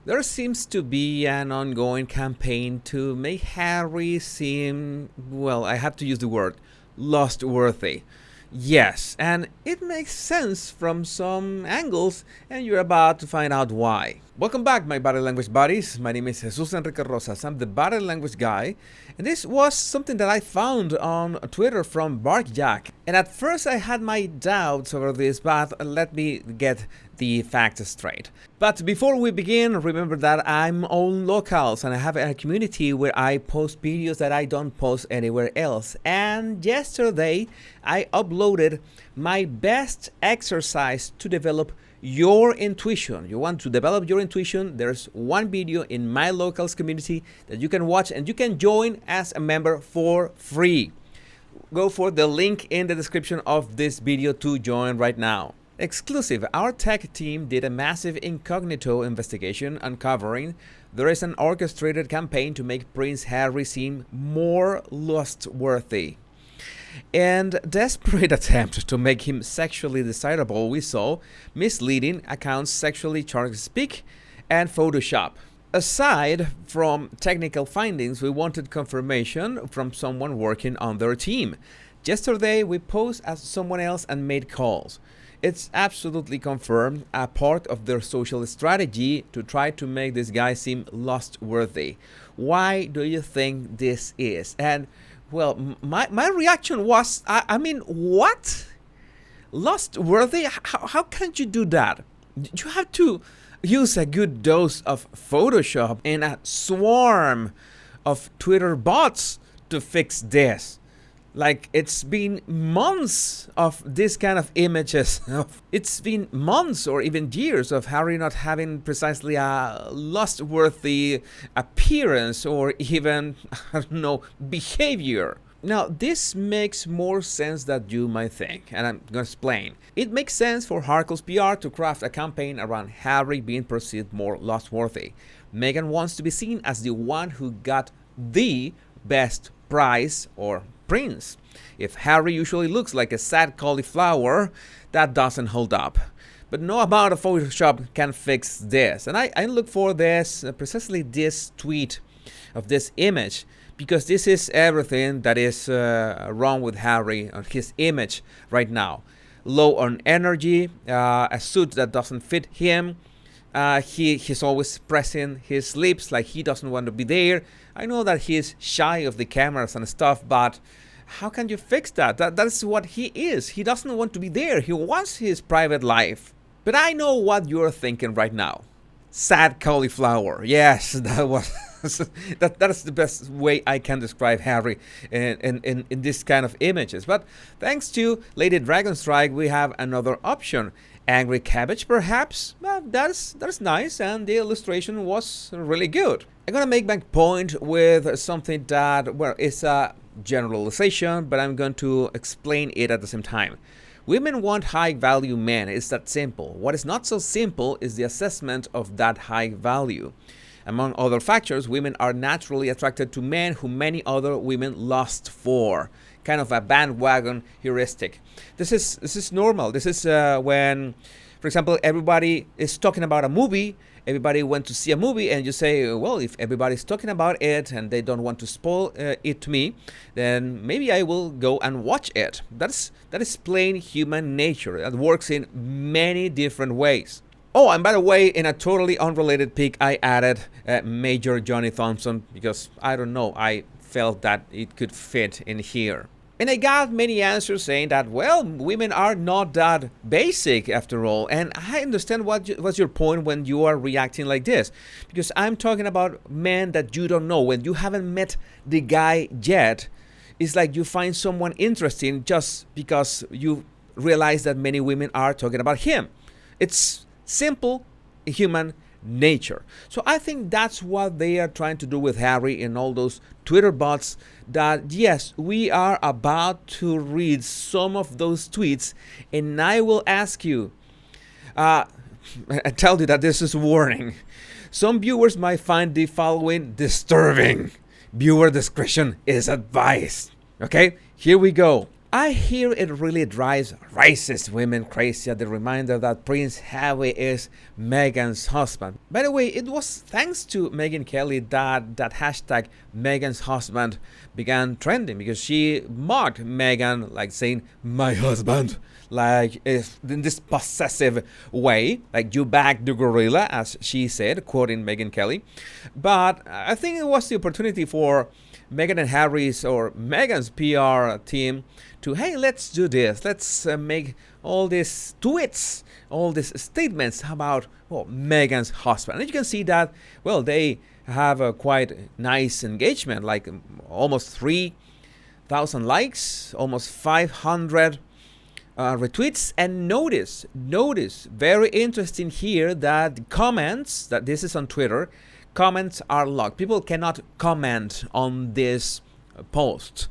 There seems to be an ongoing campaign to make Harry seem, well, I have to use the word, lustworthy. Yes, and it makes sense from some angles, and you're about to find out why. Welcome back, my body language buddies. My name is Jesus Enrique Rosas. I'm the body language guy, and this was something that I found on Twitter from Barkjack. And at first, I had my doubts over this, but let me get the facts straight. But before we begin, remember that I'm on Locals and I have a community where I post videos that I don't post anywhere else. And yesterday, I uploaded my best exercise to develop your intuition. You want to develop your intuition? There's one video in my Locals community that you can watch and you can join as a member for free. Go for the link in the description of this video to join right now. Exclusive, our tech team did a massive incognito investigation uncovering there is an orchestrated campaign to make Prince Harry seem more lustworthy. And desperate attempt to make him sexually desirable, we saw misleading accounts, sexually charged speak, and Photoshop. Aside from technical findings, we wanted confirmation from someone working on their team. Yesterday, we posed as someone else and made calls. It's absolutely confirmed a part of their social strategy to try to make this guy seem lustworthy. Why do you think this is? And well, my reaction was, I mean, what? Lustworthy? How can you do that? You have to use a good dose of Photoshop and a swarm of Twitter bots to fix this. Like, it's been months of this kind of images. It's been months or even years of Harry not having precisely a lustworthy appearance or even, I don't know, behavior. Now, this makes more sense than you might think, and I'm going to explain. It makes sense for Harkle's PR to craft a campaign around Harry being perceived more lustworthy. Meghan wants to be seen as the one who got the best prize or prince. If Harry usually looks like a sad cauliflower, that doesn't hold up. But no amount of Photoshop can fix this. And I look for this, precisely this tweet of this image, because this is everything that is wrong with Harry on his image right now. Low on energy, a suit that doesn't fit him. He's always pressing his lips like he doesn't want to be there. I know that he's shy of the cameras and stuff, but how can you fix that? That's what he is. He doesn't want to be there. He wants his private life. But I know what you're thinking right now. Sad cauliflower. Yes, that was that's the best way I can describe Harry in this kind of images. But thanks to Lady Dragonstrike, we have another option. Angry cabbage, perhaps? Well, that's nice, and the illustration was really good. I'm gonna make my point with something that, well, it's a generalization, but I'm going to explain it at the same time. Women want high-value men. It's that simple. What is not so simple is the assessment of that high value. Among other factors, women are naturally attracted to men who many other women lust for. Kind of a bandwagon heuristic. This is normal. This is when, for example, everybody is talking about a movie. Everybody went to see a movie, and you say, well, if everybody's talking about it and they don't want to spoil it to me, then maybe I will go and watch it. That is plain human nature. That works in many different ways. Oh, and by the way, in a totally unrelated pic, I added Major Johnny Thompson because, I don't know, I felt that it could fit in here. And I got many answers saying that, well, women are not that basic after all. And I understand what's your point when you are reacting like this. Because I'm talking about men that you don't know. When you haven't met the guy yet, it's like you find someone interesting just because you realize that many women are talking about him. It's simple human nature. So I think that's what they are trying to do with Harry and all those Twitter bots, that yes, we are about to read some of those tweets, and I will ask you, I tell you that this is a warning. Some viewers might find the following disturbing. Viewer discretion is advised. Okay, here we go. I hear it really drives racist women crazy at the reminder that Prince Harry is Meghan's husband. By the way, it was thanks to Meghan Kelly that hashtag Meghan's husband began trending, because she mocked Meghan, like saying, my husband, like if in this possessive way, like you back the gorilla, as she said, quoting Meghan Kelly. But I think it was the opportunity for Meghan and Harry's, or Meghan's PR team, to, hey, let's do this. Let's make all these tweets, all these statements about, well, Meghan's husband. And you can see that, well, they have a quite nice engagement, like almost 3,000 likes, almost 500 retweets. And notice, very interesting here that comments, that this is on Twitter, comments are locked. People cannot comment on this post.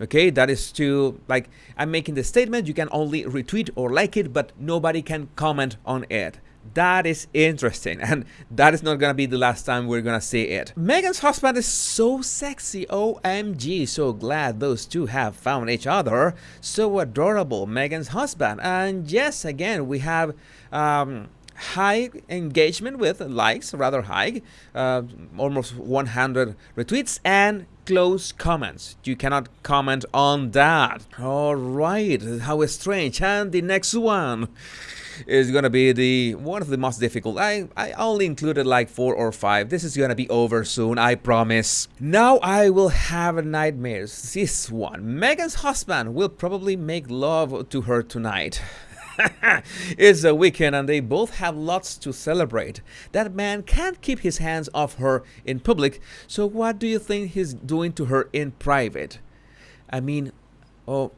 Okay, that is to, like, I'm making the statement, you can only retweet or like it, but nobody can comment on it. That is interesting, and that is not gonna be the last time we're gonna see it. Meghan's husband is so sexy, OMG, so glad those two have found each other. So adorable, Meghan's husband. And yes, again, we have high engagement with likes, rather high, almost 100 retweets, and close comments. You cannot comment on that. All right, how strange. And the next one is gonna be the one of the most difficult. I only included like 4 or 5. This is gonna be over soon, I promise. Now I will have nightmares. This one, Meghan's husband will probably make love to her tonight. It's a weekend and they both have lots to celebrate. That man can't keep his hands off her in public, so what do you think he's doing to her in private? I mean, oh,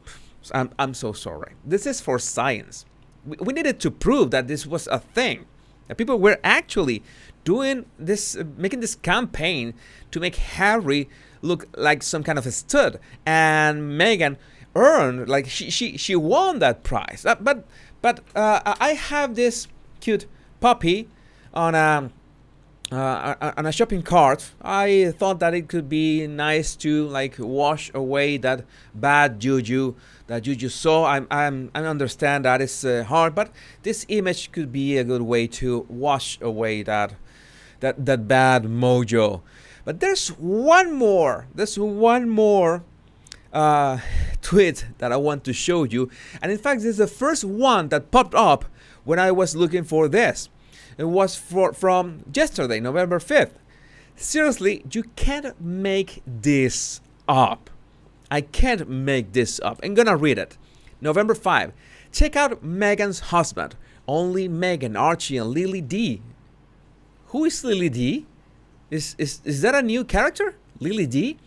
I'm so sorry. This is for science. We needed to prove that this was a thing. That people were actually doing this, making this campaign to make Harry look like some kind of a stud, and Meghan earned, like she won that prize. But I have this cute puppy on a shopping cart. I thought that it could be nice to like wash away that bad juju that you just saw. I understand that it's hard, but this image could be a good way to wash away that bad mojo. But there's one more. Tweet that I want to show you, and in fact this is the first one that popped up when I was looking for this. It was from yesterday, November 5th. Seriously, you can't make this up. I can't make this up. I'm gonna read it. November 5. Check out Meghan's husband. Only Meghan, Archie, and Lily D. Who is Lily D? Is that a new character? Lily D?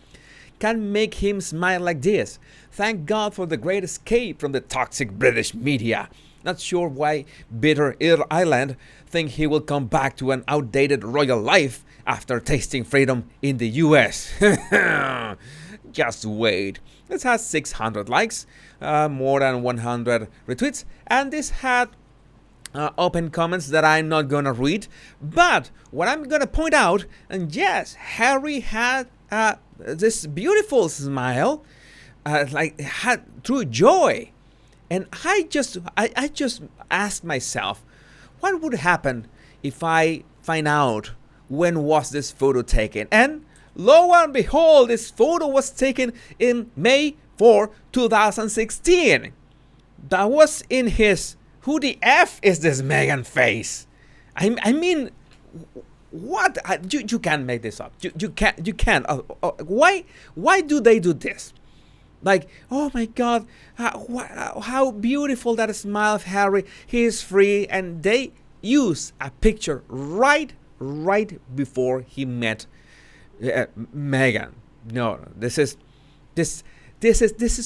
Can make him smile like this. Thank God for the great escape from the toxic British media. Not sure why bitter Ireland think he will come back to an outdated royal life after tasting freedom in the US. Just wait. This has 600 likes, more than 100 retweets, and this had open comments that I'm not gonna read. But what I'm gonna point out, and yes, Harry had this beautiful smile, like had true joy, and I just asked myself, what would happen if I find out when was this photo taken? And lo and behold, this photo was taken in May 4, 2016. That was in his "Who the F is this Meghan" face. I mean, what? You can't make this up. You can't. Why do they do this? Like, oh my God, how beautiful that smile of Harry. He is free, and they use a picture right before he met Meghan. No, this is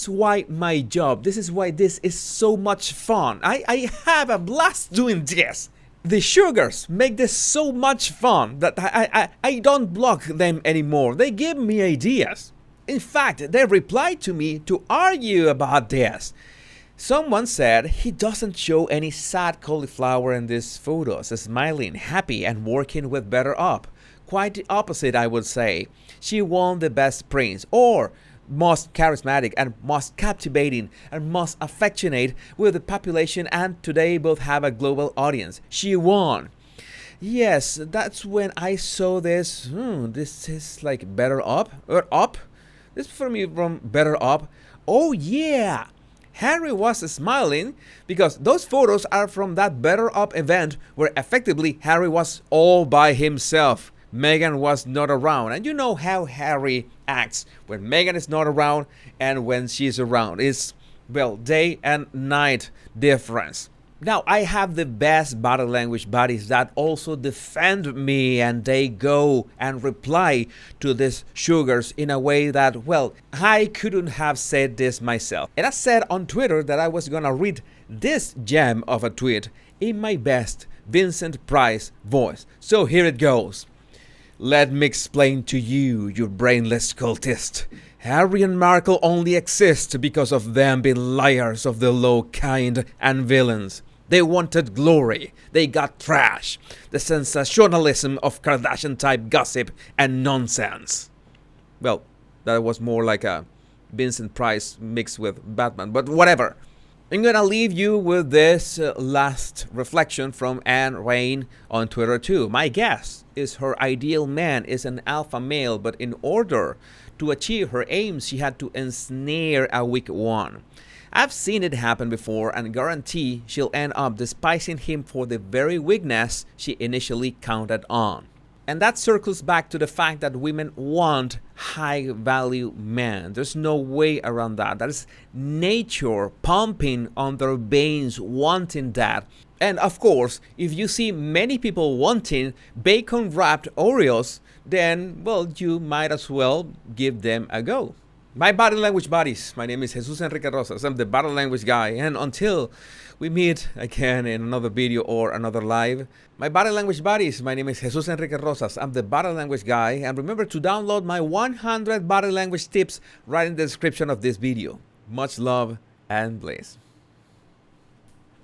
why my job. This is why this is so much fun. I have a blast doing this. The sugars make this so much fun that I don't block them anymore. They give me ideas. In fact, they replied to me to argue about this. Someone said he doesn't show any sad cauliflower in these photos, smiling, happy, and working with better up. Quite the opposite, I would say. She won the best prince, or most charismatic and most captivating and most affectionate with the population, and today both have a global audience. She won. Yes, that's when I saw this. This is like Better Up or Up. This is for me from Better Up. Oh yeah, Harry was smiling because those photos are from that Better Up event where effectively Harry was all by himself. Meghan was not around, and you know how Harry acts when Meghan is not around and when she's around. It's, well, day and night difference. Now, I have the best body language buddies that also defend me, and they go and reply to these sugars in a way that, well, I couldn't have said this myself. And I said on Twitter that I was gonna read this gem of a tweet in my best Vincent Price voice. So here it goes. Let me explain to you, you brainless cultist. Harry and Markle only exist because of them being liars of the low kind and villains. They wanted glory. They got trash. The sensationalism of Kardashian-type gossip and nonsense. Well, that was more like a Vincent Price mixed with Batman, but whatever. I'm gonna leave you with this last reflection from Anne Rain on Twitter too. My guess is her ideal man is an alpha male, but in order to achieve her aims, she had to ensnare a weak one. I've seen it happen before and guarantee she'll end up despising him for the very weakness she initially counted on. And that circles back to the fact that women want high-value men. There's no way around that. That is nature pumping on their veins, wanting that. And of course, if you see many people wanting bacon-wrapped Oreos, then, well, you might as well give them a go. My body language buddies, my name is Jesus Enrique Rosas. I'm the body language guy, and until we meet again in another video or another live, my body language buddies, my name is Jesus Enrique Rosas. I'm the body language guy, and remember to download my 100 body language tips right in the description of this video. Much love and bliss.